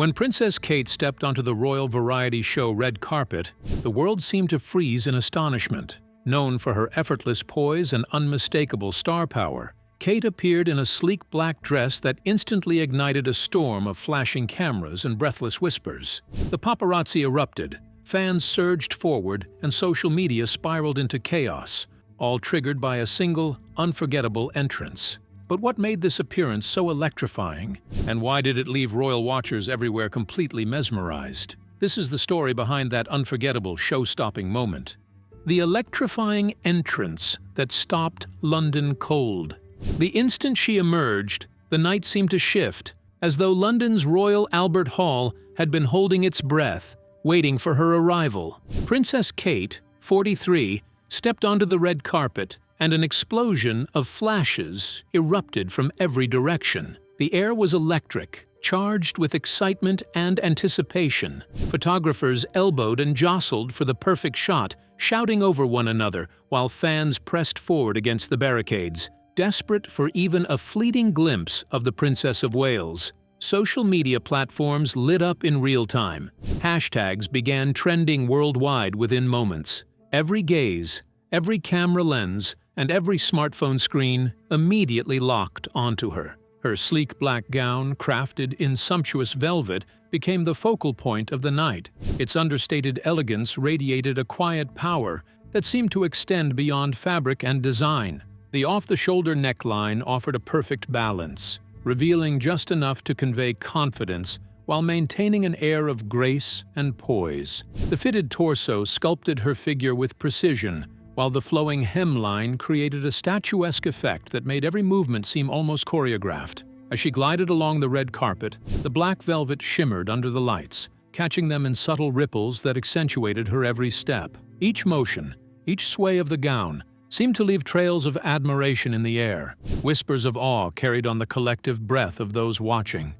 When Princess Kate stepped onto the royal variety show red carpet, the world seemed to freeze in astonishment. Known for her effortless poise and unmistakable star power, Kate appeared in a sleek black dress that instantly ignited a storm of flashing cameras and breathless whispers. The paparazzi erupted, fans surged forward, and social media spiraled into chaos, all triggered by a single, unforgettable entrance. But what made this appearance so electrifying, and why did it leave royal watchers everywhere completely mesmerized? This is the story behind that unforgettable, show-stopping moment. The electrifying entrance that stopped London cold. The instant she emerged, the night seemed to shift, as though London's Royal Albert Hall had been holding its breath, waiting for her arrival. Princess Kate, 43, stepped onto the red carpet, and an explosion of flashes erupted from every direction. The air was electric, charged with excitement and anticipation. Photographers elbowed and jostled for the perfect shot, shouting over one another, while fans pressed forward against the barricades, desperate for even a fleeting glimpse of the Princess of Wales. Social media platforms lit up in real time. Hashtags began trending worldwide within moments. Every gaze, every camera lens, and every smartphone screen immediately locked onto her. Her sleek black gown, crafted in sumptuous velvet, became the focal point of the night. Its understated elegance radiated a quiet power that seemed to extend beyond fabric and design. The off-the-shoulder neckline offered a perfect balance, revealing just enough to convey confidence while maintaining an air of grace and poise. The fitted torso sculpted her figure with precision, while the flowing hemline created a statuesque effect that made every movement seem almost choreographed. As she glided along the red carpet, the black velvet shimmered under the lights, catching them in subtle ripples that accentuated her every step. Each motion, each sway of the gown, seemed to leave trails of admiration in the air. Whispers of awe carried on the collective breath of those watching.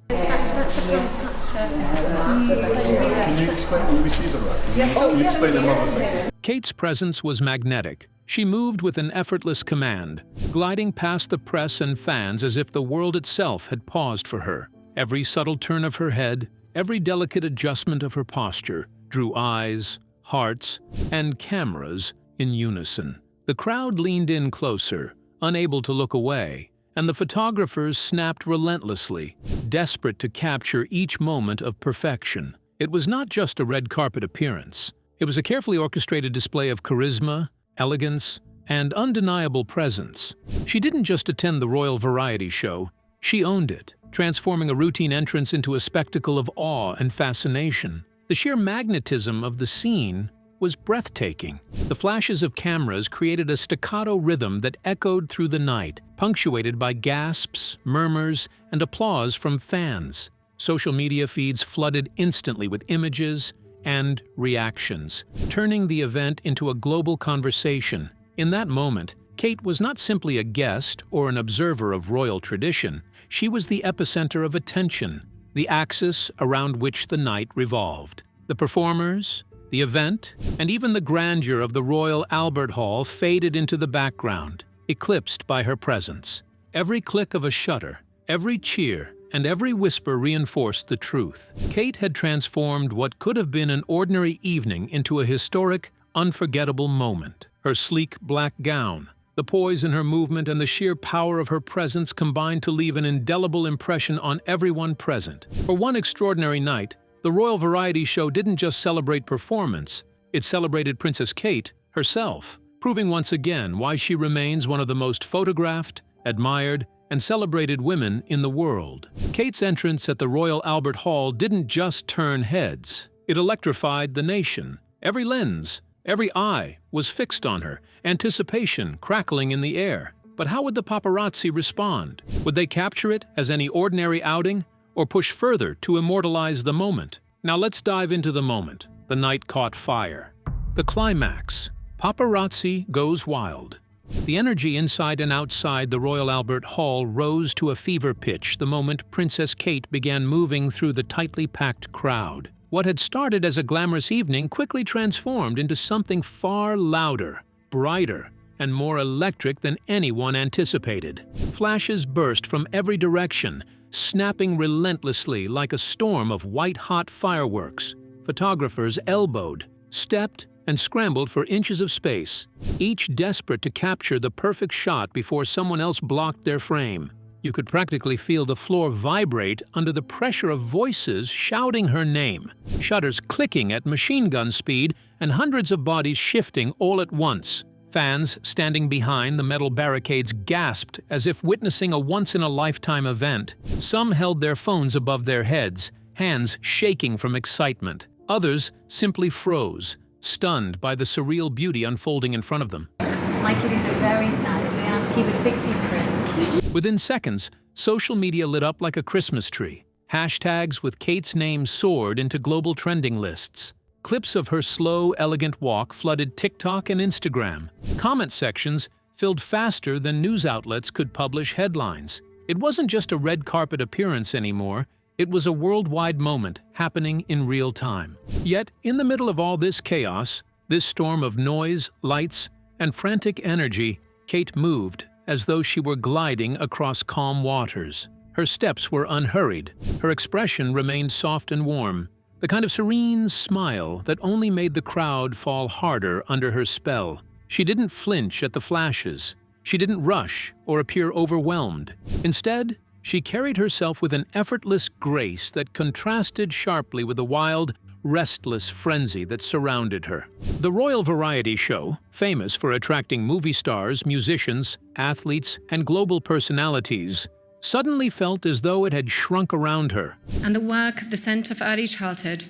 Kate's presence was magnetic. She moved with an effortless command, gliding past the press and fans as if the world itself had paused for her. Every subtle turn of her head, every delicate adjustment of her posture, drew eyes, hearts, and cameras in unison. The crowd leaned in closer, unable to look away, and the photographers snapped relentlessly, desperate to capture each moment of perfection. It was not just a red carpet appearance. It was a carefully orchestrated display of charisma, elegance, and undeniable presence. She didn't just attend the royal variety show, she owned it, transforming a routine entrance into a spectacle of awe and fascination. The sheer magnetism of the scene was breathtaking. The flashes of cameras created a staccato rhythm that echoed through the night, punctuated by gasps, murmurs, and applause from fans. Social media feeds flooded instantly with images and reactions, turning the event into a global conversation. In that moment, Kate was not simply a guest or an observer of royal tradition. She was the epicenter of attention, the axis around which the night revolved. The performers, the event, and even the grandeur of the Royal Albert Hall faded into the background, eclipsed by her presence. Every click of a shutter, every cheer, and every whisper reinforced the truth. Kate had transformed what could have been an ordinary evening into a historic, unforgettable moment. Her sleek black gown, the poise in her movement, and the sheer power of her presence combined to leave an indelible impression on everyone present. For one extraordinary night, the royal variety show didn't just celebrate performance, it celebrated Princess Kate herself, proving once again why she remains one of the most photographed, admired, and celebrated women in the world. Kate's entrance at the Royal Albert Hall didn't just turn heads, it electrified the nation. Every lens, every eye was fixed on her, anticipation crackling in the air. But how would the paparazzi respond? Would they capture it as any ordinary outing, or push further to immortalize the moment? Now let's dive into the moment. The night caught fire. The climax. Paparazzi goes wild. The energy inside and outside the Royal Albert Hall rose to a fever pitch the moment Princess Kate began moving through the tightly packed crowd. What had started as a glamorous evening quickly transformed into something far louder, brighter, and more electric than anyone anticipated. Flashes burst from every direction, snapping relentlessly like a storm of white-hot fireworks. Photographers elbowed, stepped, and scrambled for inches of space, each desperate to capture the perfect shot before someone else blocked their frame. You could practically feel the floor vibrate under the pressure of voices shouting her name, shutters clicking at machine gun speed, and hundreds of bodies shifting all at once. Fans standing behind the metal barricades gasped as if witnessing a once-in-a-lifetime event. Some held their phones above their heads, hands shaking from excitement. Others simply froze, stunned by the surreal beauty unfolding in front of them. My kiddies are very sad. We have to keep it a big secret. Within seconds, social media lit up like a Christmas tree. Hashtags with Kate's name soared into global trending lists. Clips of her slow, elegant walk flooded TikTok and Instagram. Comment sections filled faster than news outlets could publish headlines. It wasn't just a red carpet appearance anymore. It was a worldwide moment happening in real time. Yet, in the middle of all this chaos, this storm of noise, lights, and frantic energy, Kate moved as though she were gliding across calm waters. Her steps were unhurried. Her expression remained soft and warm, the kind of serene smile that only made the crowd fall harder under her spell. She didn't flinch at the flashes. She didn't rush or appear overwhelmed. Instead, she carried herself with an effortless grace that contrasted sharply with the wild, restless frenzy that surrounded her. The Royal Variety Show, famous for attracting movie stars, musicians, athletes, and global personalities, suddenly felt as though it had shrunk around her. And the work of the Centre for Early Childhood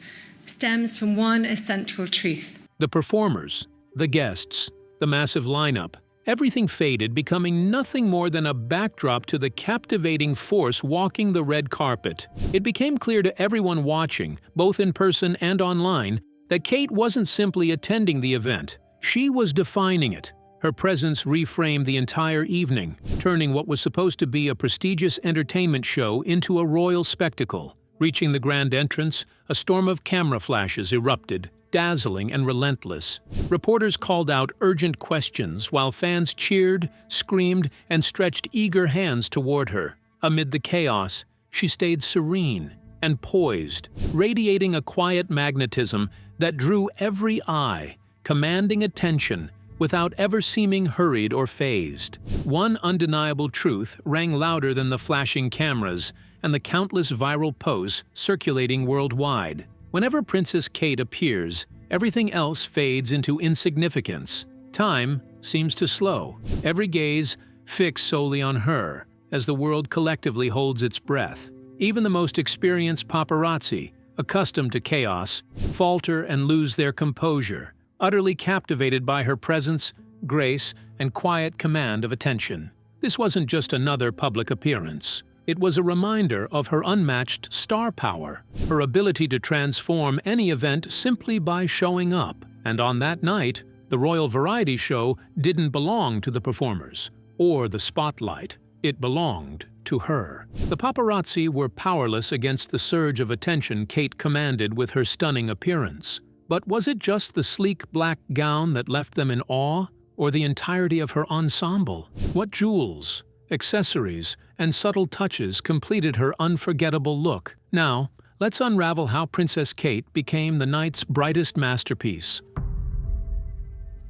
stems from one essential truth. The performers, the guests, the massive lineup, everything faded, becoming nothing more than a backdrop to the captivating force walking the red carpet. It became clear to everyone watching, both in person and online, that Kate wasn't simply attending the event. She was defining it. Her presence reframed the entire evening, turning what was supposed to be a prestigious entertainment show into a royal spectacle. Reaching the grand entrance, a storm of camera flashes erupted, dazzling and relentless. Reporters called out urgent questions while fans cheered, screamed, and stretched eager hands toward her. Amid the chaos, she stayed serene and poised, radiating a quiet magnetism that drew every eye, commanding attention without ever seeming hurried or phased. One undeniable truth rang louder than the flashing cameras and the countless viral posts circulating worldwide. Whenever Princess Kate appears, everything else fades into insignificance. Time seems to slow, every gaze fixed solely on her, as the world collectively holds its breath. Even the most experienced paparazzi, accustomed to chaos, falter and lose their composure, utterly captivated by her presence, grace, and quiet command of attention. This wasn't just another public appearance. It was a reminder of her unmatched star power, her ability to transform any event simply by showing up. And on that night, the Royal Variety Show didn't belong to the performers or the spotlight. It belonged to her. The paparazzi were powerless against the surge of attention Kate commanded with her stunning appearance. But was it just the sleek black gown that left them in awe, or the entirety of her ensemble? What jewels, accessories, and subtle touches completed her unforgettable look? Now, let's unravel how Princess Kate became the night's brightest masterpiece.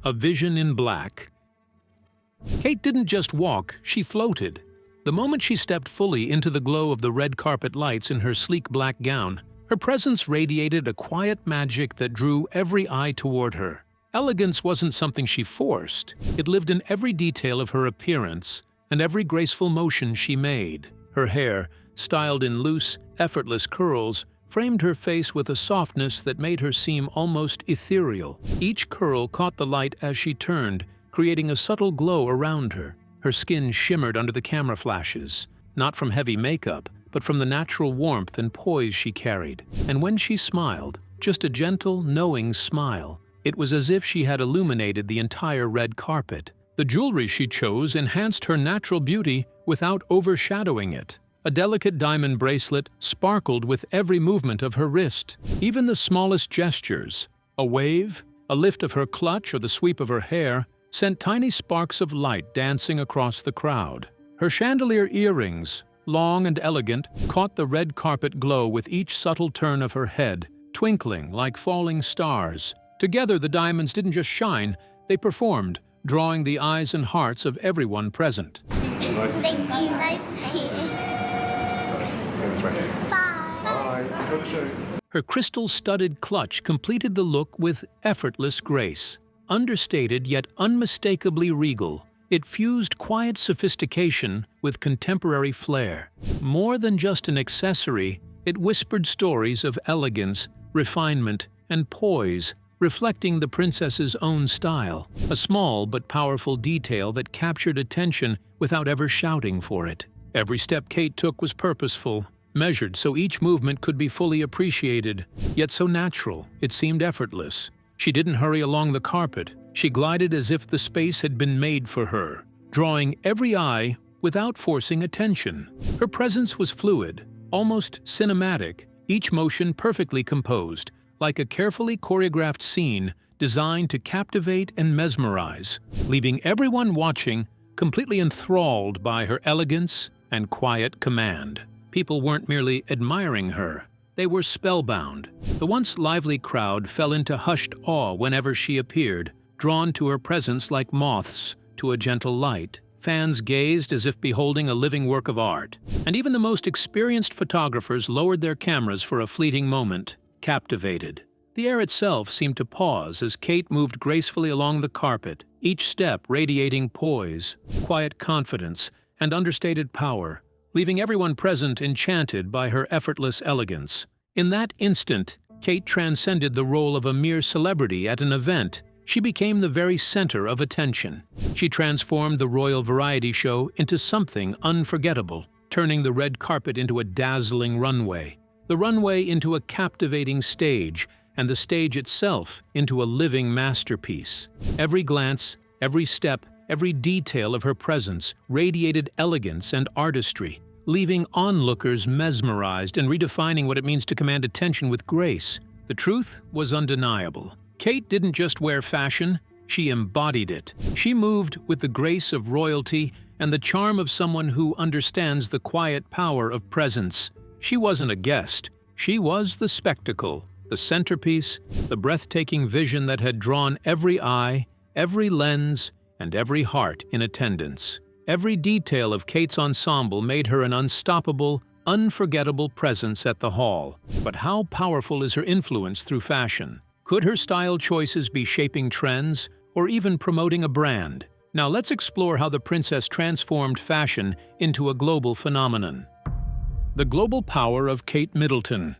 A vision in black. Kate didn't just walk, she floated. The moment she stepped fully into the glow of the red carpet lights in her sleek black gown, her presence radiated a quiet magic that drew every eye toward her. Elegance wasn't something she forced. It lived in every detail of her appearance and every graceful motion she made. Her hair, styled in loose, effortless curls, framed her face with a softness that made her seem almost ethereal. Each curl caught the light as she turned, creating a subtle glow around her. Her skin shimmered under the camera flashes, not from heavy makeup, but from the natural warmth and poise she carried. And when she smiled, just a gentle, knowing smile, it was as if she had illuminated the entire red carpet. The jewelry she chose enhanced her natural beauty without overshadowing it. A delicate diamond bracelet sparkled with every movement of her wrist. Even the smallest gestures, a wave, a lift of her clutch, or the sweep of her hair, sent tiny sparks of light dancing across the crowd. Her chandelier earrings, long and elegant, caught the red carpet glow with each subtle turn of her head, twinkling like falling stars. Together, the diamonds didn't just shine, they performed, drawing the eyes and hearts of everyone present. Thank you. Nice to see you. Bye. Bye. Her crystal-studded clutch completed the look with effortless grace. Understated yet unmistakably regal, it fused quiet sophistication with contemporary flair. More than just an accessory, it whispered stories of elegance, refinement, and poise, reflecting the princess's own style, a small but powerful detail that captured attention without ever shouting for it. Every step Kate took was purposeful, measured so each movement could be fully appreciated, yet so natural, it seemed effortless. She didn't hurry along the carpet, she glided as if the space had been made for her, drawing every eye without forcing attention. Her presence was fluid, almost cinematic, each motion perfectly composed, like a carefully choreographed scene designed to captivate and mesmerize, leaving everyone watching completely enthralled by her elegance and quiet command. People weren't merely admiring her, they were spellbound. The once lively crowd fell into hushed awe whenever she appeared, drawn to her presence like moths to a gentle light. Fans gazed as if beholding a living work of art, and even the most experienced photographers lowered their cameras for a fleeting moment, captivated. The air itself seemed to pause as Kate moved gracefully along the carpet, each step radiating poise, quiet confidence, and understated power, leaving everyone present enchanted by her effortless elegance. In that instant, Kate transcended the role of a mere celebrity at an event. She became the very center of attention. She transformed the royal variety show into something unforgettable, turning the red carpet into a dazzling runway, the runway into a captivating stage, and the stage itself into a living masterpiece. Every glance, every step, every detail of her presence radiated elegance and artistry, leaving onlookers mesmerized and redefining what it means to command attention with grace. The truth was undeniable. Kate didn't just wear fashion, she embodied it. She moved with the grace of royalty and the charm of someone who understands the quiet power of presence. She wasn't a guest, she was the spectacle, the centerpiece, the breathtaking vision that had drawn every eye, every lens, and every heart in attendance. Every detail of Kate's ensemble made her an unstoppable, unforgettable presence at the hall. But how powerful is her influence through fashion? Could her style choices be shaping trends or even promoting a brand? Now let's explore how the princess transformed fashion into a global phenomenon. The global power of Kate Middleton.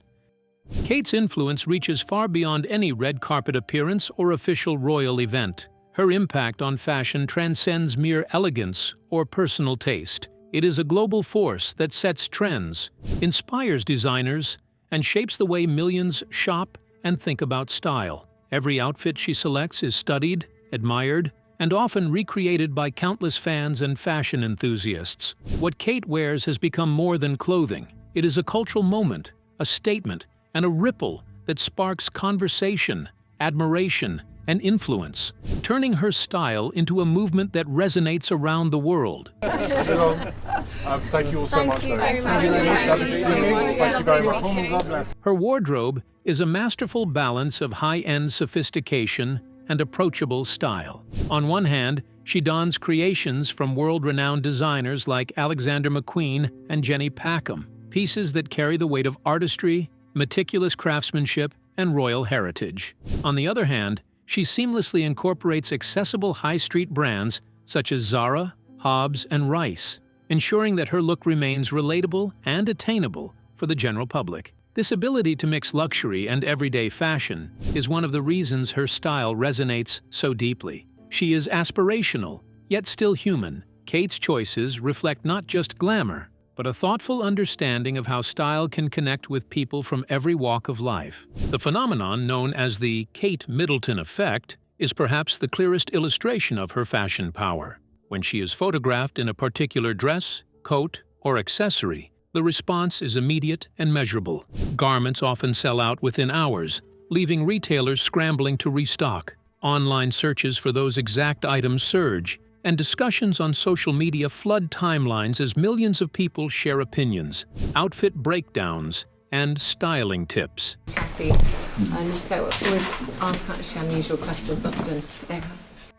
Kate's influence reaches far beyond any red carpet appearance or official royal event. Her impact on fashion transcends mere elegance or personal taste. It is a global force that sets trends, inspires designers, and shapes the way millions shop and think about style. Every outfit she selects is studied, admired, and often recreated by countless fans and fashion enthusiasts. What Kate wears has become more than clothing. It is a cultural moment, a statement, and a ripple that sparks conversation, admiration, and influence, turning her style into a movement that resonates around the world. Thank you all so much. Thank you very much. Her wardrobe is a masterful balance of high-end sophistication and approachable style. On one hand, she dons creations from world-renowned designers like Alexander McQueen and Jenny Packham, pieces that carry the weight of artistry, meticulous craftsmanship, and royal heritage. On the other hand, she seamlessly incorporates accessible high-street brands such as Zara, Hobbs, and Rice, ensuring that her look remains relatable and attainable for the general public. This ability to mix luxury and everyday fashion is one of the reasons her style resonates so deeply. She is aspirational, yet still human. Kate's choices reflect not just glamour, but a thoughtful understanding of how style can connect with people from every walk of life. The phenomenon known as the Kate Middleton effect is perhaps the clearest illustration of her fashion power. When she is photographed in a particular dress, coat, or accessory, the response is immediate and measurable. Garments often sell out within hours, leaving retailers scrambling to restock. Online searches for those exact items surge, and discussions on social media flood timelines as millions of people share opinions, outfit breakdowns, and styling tips. Chatty, and so always ask actually unusual questions often.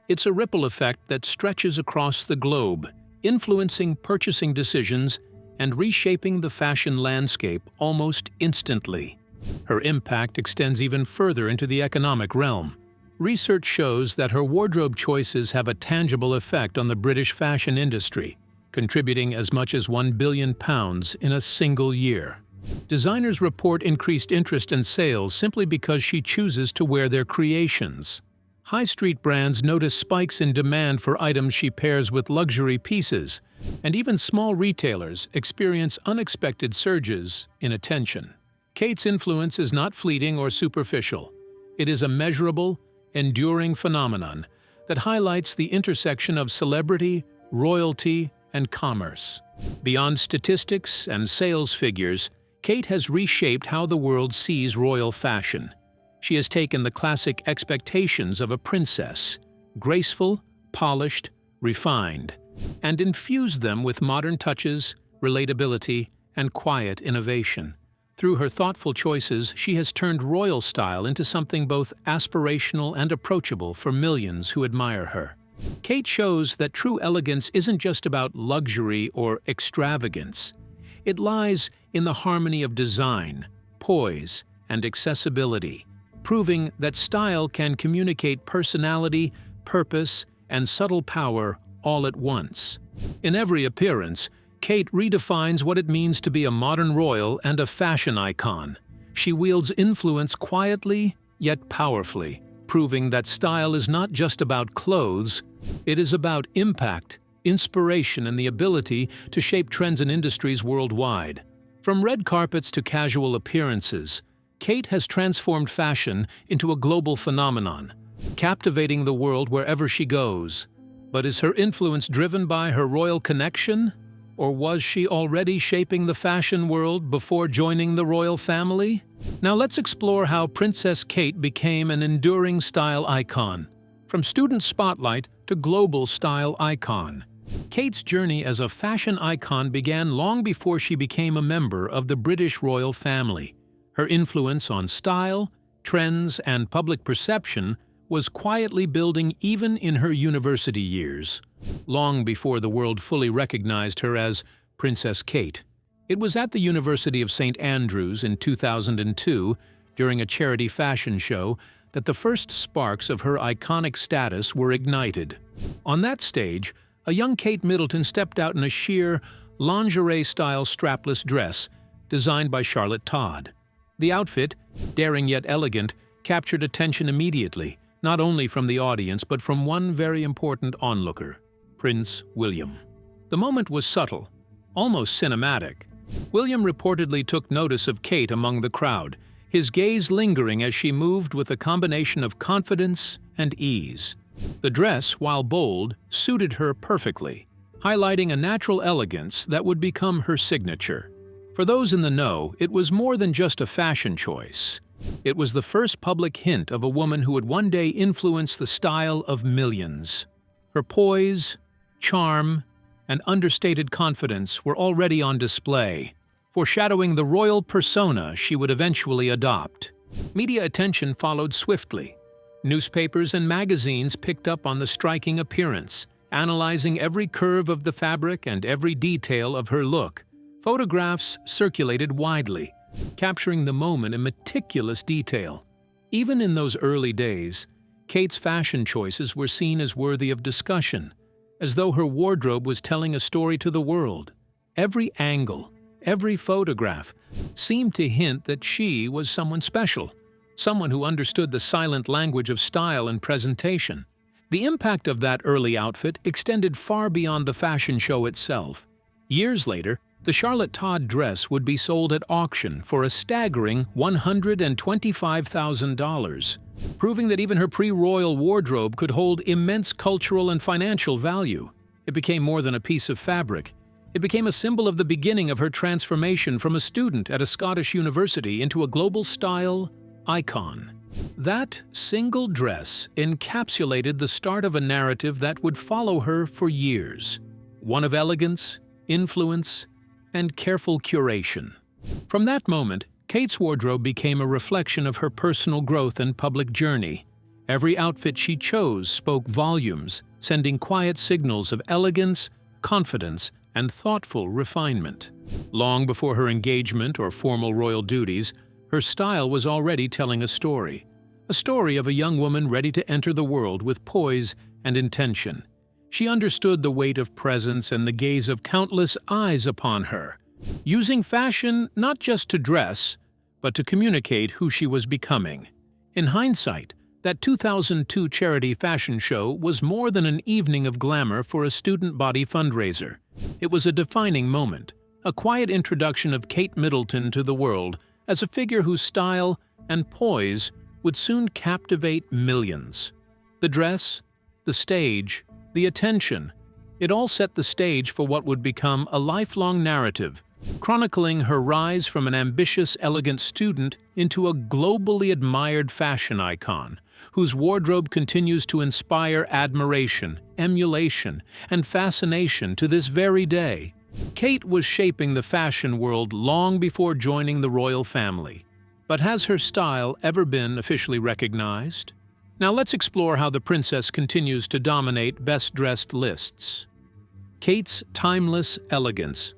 It's a ripple effect that stretches across the globe, influencing purchasing decisions and reshaping the fashion landscape almost instantly. Her impact extends even further into the economic realm. Research shows that her wardrobe choices have a tangible effect on the British fashion industry, contributing as much as £1 billion in a single year. Designers report increased interest in sales simply because she chooses to wear their creations. High street brands notice spikes in demand for items she pairs with luxury pieces, and even small retailers experience unexpected surges in attention. Kate's influence is not fleeting or superficial. It is a measurable, enduring phenomenon that highlights the intersection of celebrity, royalty, and commerce. Beyond statistics and sales figures, Kate has reshaped how the world sees royal fashion. She has taken the classic expectations of a princess, graceful, polished, refined, and infused them with modern touches, relatability, and quiet innovation. Through her thoughtful choices, she has turned royal style into something both aspirational and approachable for millions who admire her. Kate shows that true elegance isn't just about luxury or extravagance. It lies in the harmony of design, poise, and accessibility, proving that style can communicate personality, purpose, and subtle power all at once. In every appearance, Kate redefines what it means to be a modern royal and a fashion icon. She wields influence quietly, yet powerfully, proving that style is not just about clothes, it is about impact, inspiration, and the ability to shape trends and industries worldwide. From red carpets to casual appearances, Kate has transformed fashion into a global phenomenon, captivating the world wherever she goes. But is her influence driven by her royal connection? Or was she already shaping the fashion world before joining the royal family? Now let's explore how Princess Kate became an enduring style icon. From student spotlight to global style icon. Kate's journey as a fashion icon began long before she became a member of the British royal family. Her influence on style, trends, and public perception was quietly building even in her university years, long before the world fully recognized her as Princess Kate. It was at the University of St. Andrews in 2002, during a charity fashion show, that the first sparks of her iconic status were ignited. On that stage, a young Kate Middleton stepped out in a sheer, lingerie-style strapless dress designed by Charlotte Todd. The outfit, daring yet elegant, captured attention immediately, not only from the audience but from one very important onlooker, Prince William. The moment was subtle, almost cinematic. William reportedly took notice of Kate among the crowd, his gaze lingering as she moved with a combination of confidence and ease. The dress, while bold, suited her perfectly, highlighting a natural elegance that would become her signature. For those in the know, it was more than just a fashion choice. It was the first public hint of a woman who would one day influence the style of millions. Her poise, charm, and understated confidence were already on display, foreshadowing the royal persona she would eventually adopt. Media attention followed swiftly. Newspapers and magazines picked up on the striking appearance, analyzing every curve of the fabric and every detail of her look. Photographs circulated widely, capturing the moment in meticulous detail. Even in those early days, Kate's fashion choices were seen as worthy of discussion, as though her wardrobe was telling a story to the world. Every angle, every photograph, seemed to hint that she was someone special, someone who understood the silent language of style and presentation. The impact of that early outfit extended far beyond the fashion show itself. Years later, the Charlotte Todd dress would be sold at auction for a staggering $125,000, proving that even her pre-royal wardrobe could hold immense cultural and financial value. It became more than a piece of fabric. It became a symbol of the beginning of her transformation from a student at a Scottish university into a global style icon. That single dress encapsulated the start of a narrative that would follow her for years, one of elegance, influence, and careful curation. From that moment, Kate's wardrobe became a reflection of her personal growth and public journey. Every outfit she chose spoke volumes, sending quiet signals of elegance, confidence, and thoughtful refinement. Long before her engagement or formal royal duties, her style was already telling a story of a young woman ready to enter the world with poise and intention. She understood the weight of presence and the gaze of countless eyes upon her, using fashion not just to dress, but to communicate who she was becoming. In hindsight, that 2002 charity fashion show was more than an evening of glamour for a student body fundraiser. It was a defining moment, a quiet introduction of Kate Middleton to the world as a figure whose style and poise would soon captivate millions. The dress, the stage, the attention, it all set the stage for what would become a lifelong narrative, chronicling her rise from an ambitious, elegant student into a globally admired fashion icon, whose wardrobe continues to inspire admiration, emulation, and fascination to this very day. Kate was shaping the fashion world long before joining the royal family. But has her style ever been officially recognized? Now let's explore how the princess continues to dominate best-dressed lists. Kate's timeless elegance.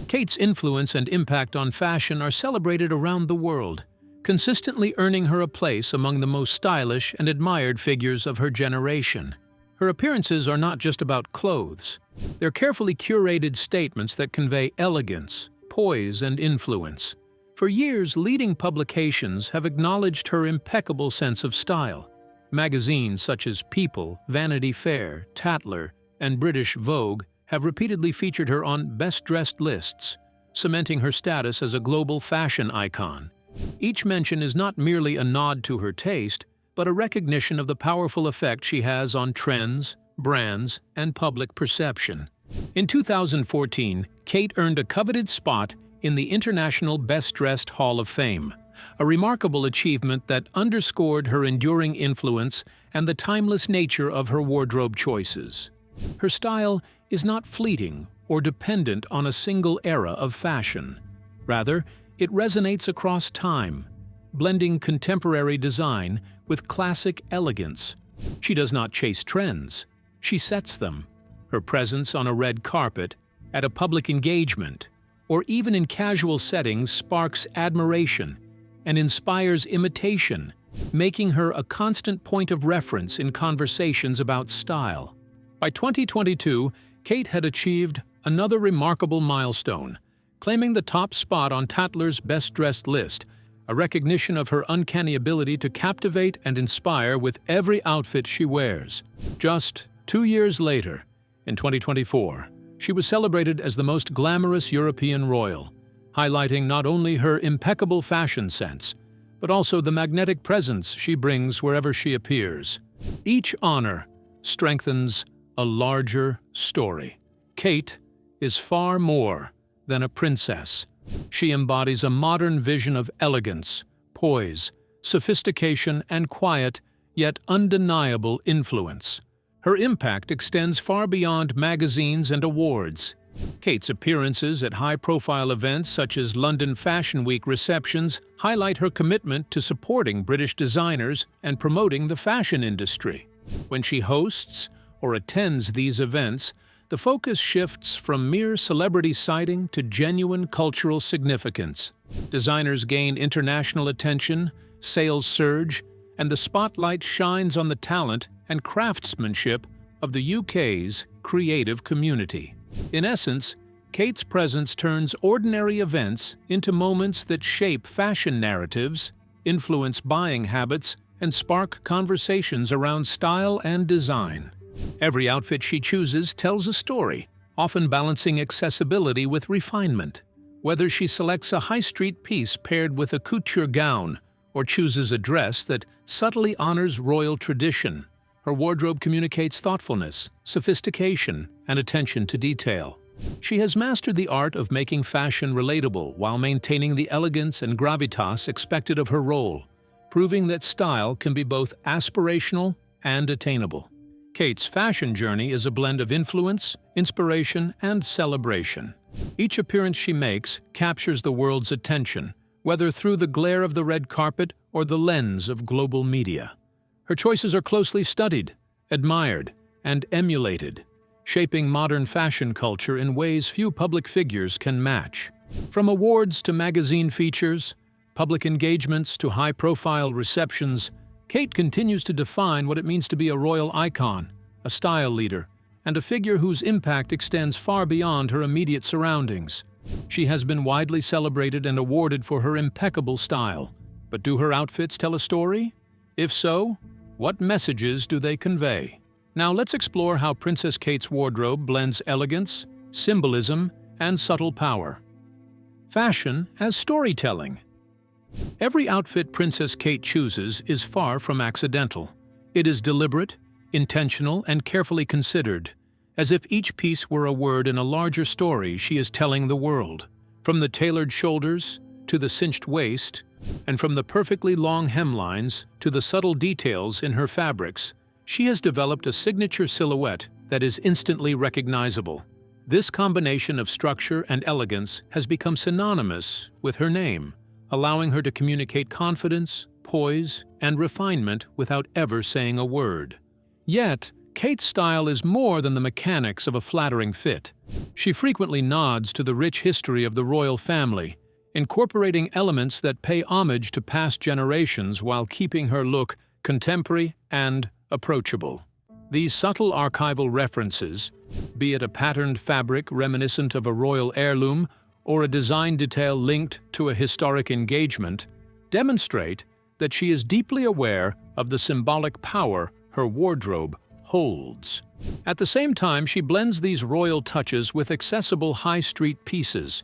Kate's influence and impact on fashion are celebrated around the world, consistently earning her a place among the most stylish and admired figures of her generation. Her appearances are not just about clothes. They're carefully curated statements that convey elegance, poise, and influence. For years, leading publications have acknowledged her impeccable sense of style. Magazines such as People, Vanity Fair, Tatler, and British Vogue have repeatedly featured her on best-dressed lists, cementing her status as a global fashion icon. Each mention is not merely a nod to her taste, but a recognition of the powerful effect she has on trends, brands, and public perception. In 2014, Kate earned a coveted spot in the International Best Dressed Hall of Fame, a remarkable achievement that underscored her enduring influence and the timeless nature of her wardrobe choices. Her style is not fleeting or dependent on a single era of fashion. Rather, it resonates across time, blending contemporary design with classic elegance. She does not chase trends, she sets them. Her presence on a red carpet, at a public engagement, or even in casual settings sparks admiration and inspires imitation, making her a constant point of reference in conversations about style. By 2022, Kate had achieved another remarkable milestone, claiming the top spot on Tatler's Best Dressed list, a recognition of her uncanny ability to captivate and inspire with every outfit she wears. Just 2 years later, in 2024, she was celebrated as the most glamorous European royal, highlighting not only her impeccable fashion sense, but also the magnetic presence she brings wherever she appears. Each honor strengthens a larger story. Kate is far more than a princess. She embodies a modern vision of elegance, poise, sophistication, and quiet, yet undeniable influence. Her impact extends far beyond magazines and awards. Kate's appearances at high-profile events such as London Fashion Week receptions highlight her commitment to supporting British designers and promoting the fashion industry. When she hosts or attends these events, the focus shifts from mere celebrity sighting to genuine cultural significance. Designers gain international attention, sales surge, and the spotlight shines on the talent and craftsmanship of the UK's creative community. In essence, Kate's presence turns ordinary events into moments that shape fashion narratives, influence buying habits, and spark conversations around style and design. Every outfit she chooses tells a story, often balancing accessibility with refinement. Whether she selects a high-street piece paired with a couture gown or chooses a dress that subtly honors royal tradition, her wardrobe communicates thoughtfulness, sophistication, and attention to detail. She has mastered the art of making fashion relatable while maintaining the elegance and gravitas expected of her role, proving that style can be both aspirational and attainable. Kate's fashion journey is a blend of influence, inspiration, and celebration. Each appearance she makes captures the world's attention, whether through the glare of the red carpet or the lens of global media. Her choices are closely studied, admired, and emulated, shaping modern fashion culture in ways few public figures can match. From awards to magazine features, public engagements to high-profile receptions, Kate continues to define what it means to be a royal icon, a style leader, and a figure whose impact extends far beyond her immediate surroundings. She has been widely celebrated and awarded for her impeccable style. But do her outfits tell a story? If so, what messages do they convey? Now let's explore how Princess Kate's wardrobe blends elegance, symbolism, and subtle power. Fashion as storytelling. Every outfit Princess Kate chooses is far from accidental. It is deliberate, intentional, and carefully considered, as if each piece were a word in a larger story she is telling the world. From the tailored shoulders to the cinched waist, and from the perfectly long hemlines to the subtle details in her fabrics, she has developed a signature silhouette that is instantly recognizable. This combination of structure and elegance has become synonymous with her name, allowing her to communicate confidence, poise, and refinement without ever saying a word. Yet, Kate's style is more than the mechanics of a flattering fit. She frequently nods to the rich history of the royal family, incorporating elements that pay homage to past generations while keeping her look contemporary and approachable. These subtle archival references, be it a patterned fabric reminiscent of a royal heirloom or a design detail linked to a historic engagement, demonstrate that she is deeply aware of the symbolic power her wardrobe holds. At the same time, she blends these royal touches with accessible high street pieces,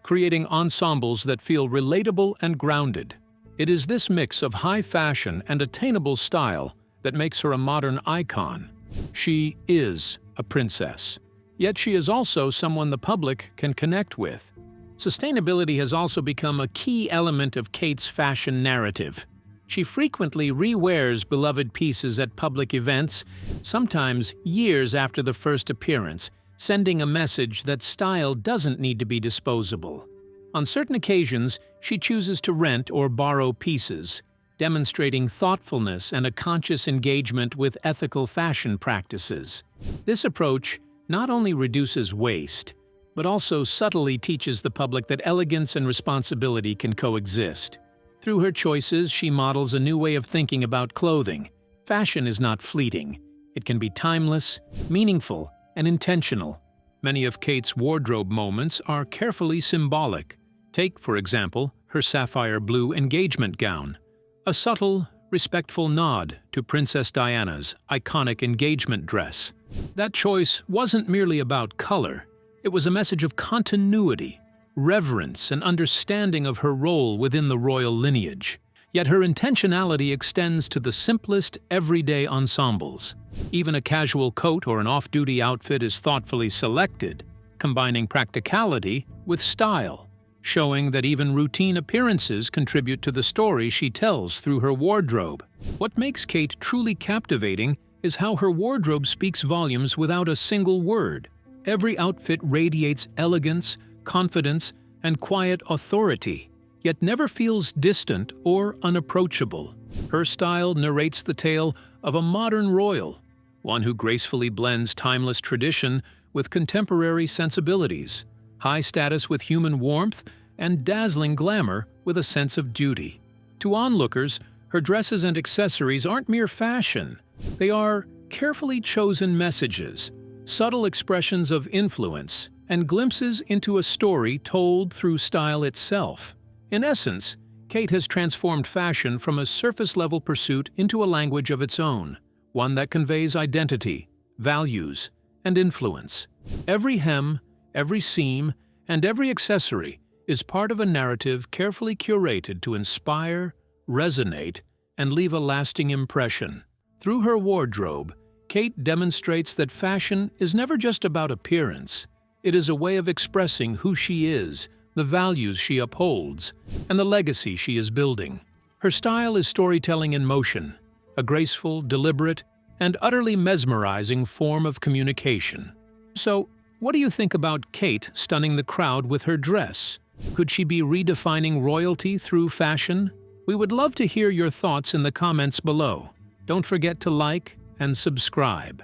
creating ensembles that feel relatable and grounded. It is this mix of high fashion and attainable style that makes her a modern icon. She is a princess, yet she is also someone the public can connect with. Sustainability has also become a key element of Kate's fashion narrative. She frequently re-wears beloved pieces at public events, sometimes years after the first appearance, sending a message that style doesn't need to be disposable. On certain occasions, she chooses to rent or borrow pieces, demonstrating thoughtfulness and a conscious engagement with ethical fashion practices. This approach not only reduces waste, but also subtly teaches the public that elegance and responsibility can coexist. Through her choices, she models a new way of thinking about clothing. Fashion is not fleeting. It can be timeless, meaningful, and intentional. Many of Kate's wardrobe moments are carefully symbolic. Take, for example, her sapphire blue engagement gown, a subtle, respectful nod to Princess Diana's iconic engagement dress. That choice wasn't merely about color. It was a message of continuity, reverence, and understanding of her role within the royal lineage. Yet her intentionality extends to the simplest, everyday ensembles. Even a casual coat or an off-duty outfit is thoughtfully selected, combining practicality with style, showing that even routine appearances contribute to the story she tells through her wardrobe. What makes Kate truly captivating is how her wardrobe speaks volumes without a single word. Every outfit radiates elegance, confidence, and quiet authority, yet never feels distant or unapproachable. Her style narrates the tale of a modern royal, one who gracefully blends timeless tradition with contemporary sensibilities, high status with human warmth, and dazzling glamour with a sense of duty. To onlookers, her dresses and accessories aren't mere fashion. They are carefully chosen messages, subtle expressions of influence, and glimpses into a story told through style itself. In essence, Kate has transformed fashion from a surface-level pursuit into a language of its own, one that conveys identity, values, and influence. Every hem, every seam, and every accessory is part of a narrative carefully curated to inspire, resonate, and leave a lasting impression. Through her wardrobe, Kate demonstrates that fashion is never just about appearance. It is a way of expressing who she is, the values she upholds, and the legacy she is building. Her style is storytelling in motion, a graceful, deliberate, and utterly mesmerizing form of communication. So, what do you think about Kate stunning the crowd with her dress? Could she be redefining royalty through fashion? We would love to hear your thoughts in the comments below. Don't forget to like and subscribe.